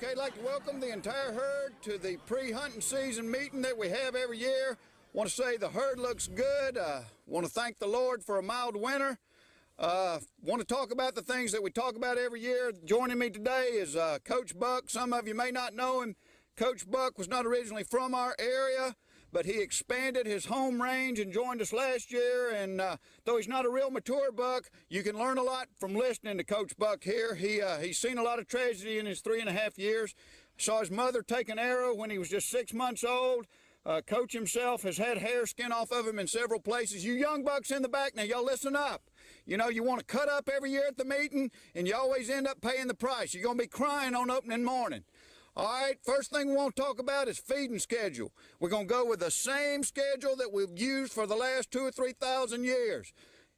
Okay, I'd like to welcome the entire herd to the pre-hunting season meeting that we have every year. Want to say the herd looks good. Want to thank the Lord for a mild winter. Want to talk about the things that we talk about every year. Joining me today is Coach Buck. Some of you may not know him. Coach Buck was not originally from our area, but he expanded his home range and joined us last year. And though he's not a real mature buck, you can learn a lot from listening to Coach Buck here. He's seen a lot of tragedy in his 3.5 years. Saw his mother take an arrow when he was just 6 months old. Coach himself has had hair skin off of him in several places. You young bucks in the back, now y'all listen up. You know, you want to cut up every year at the meeting, and you always end up paying the price. You're going to be crying on opening morning. All right, first thing we want to talk about is feeding schedule. We're going to go with the same schedule that we've used for the last 2,000 or 3,000 years.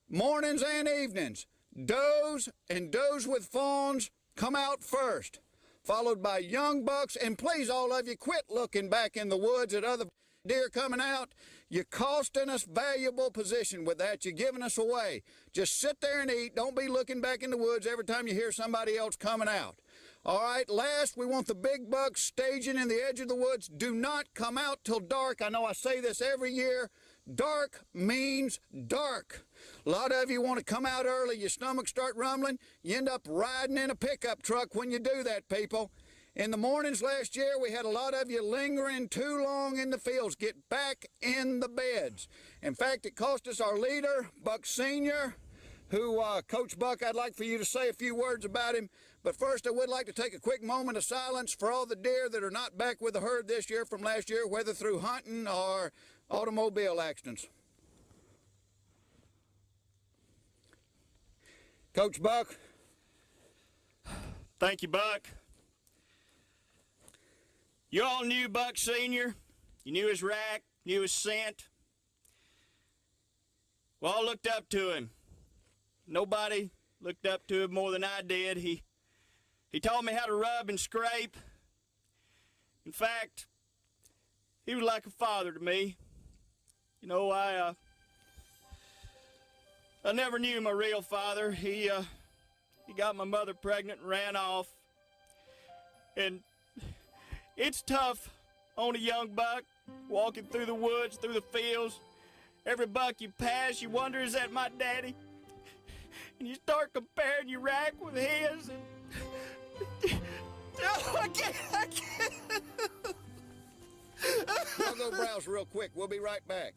Mornings and evenings, does and does with fawns come out first, followed by young bucks. And please, all of you, quit looking back in the woods at other deer coming out. You're costing us valuable position with that. You're giving us away. Just sit there and eat. Don't be looking back in the woods every time you hear somebody else coming out. All right, last, we want the big bucks staging in the edge of the woods. Do not come out till dark. I know I say this every year. Dark means dark. A lot of you want to come out early. Your stomach start rumbling. You end up riding in a pickup truck when you do that, people. In the mornings last year, we had a lot of you lingering too long in the fields. Get back in the beds. In fact, it cost us our leader, Buck Sr., who, Coach Buck, I'd like for you to say a few words about him. But first, I would like to take a quick moment of silence for all the deer that are not back with the herd this year from last year, whether through hunting or automobile accidents. Coach Buck. Thank you, Buck. You all knew Buck Sr. You knew his rack, knew his scent. We all looked up to him. Nobody looked up to him more than I did. He taught me how to rub and scrape. In fact, he was like a father to me. You know, I never knew my real father. He got my mother pregnant and ran off. And it's tough on a young buck, walking through the woods, through the fields. Every buck you pass, you wonder, is that my daddy? And you start comparing your rack with his, and I can't. I'll go browse real quick. We'll be right back.